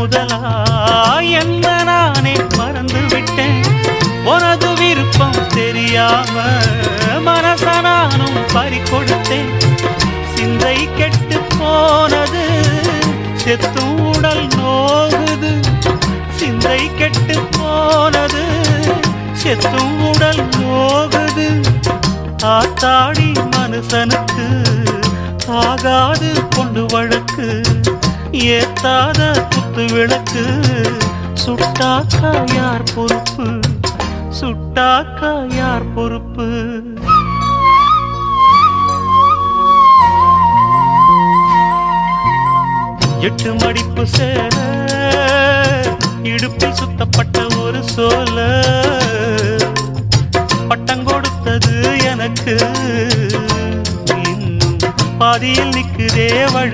முதலா என்ன நானே மறந்து விட்டேன். உனது விருப்பம் தெரியாம மனச நானும் பறிகொடுத்தேன். சிந்தை கெட்டு போனது செத்தும் உடல் நோகுது. சிந்தை கெட்டு போனது செத்தும் உடல் நோகுது. ஆத்தாடி மனுஷனுக்கு ஆகாது கொண்டு வழக்கு. ஏத்தாத குத்து விளக்கு சுட்டாக்கா யார் பொறுப்பு? சுட்டாக்கா யார் பொறுப்பு? எட்டு மடிப்பு சேர இடுப்பில் சுத்தப்பட்ட ஒரு சோல பட்டம் கொடுத்தது எனக்கு. இன்னும் பாதியில் நிற்குதே வழக்கு.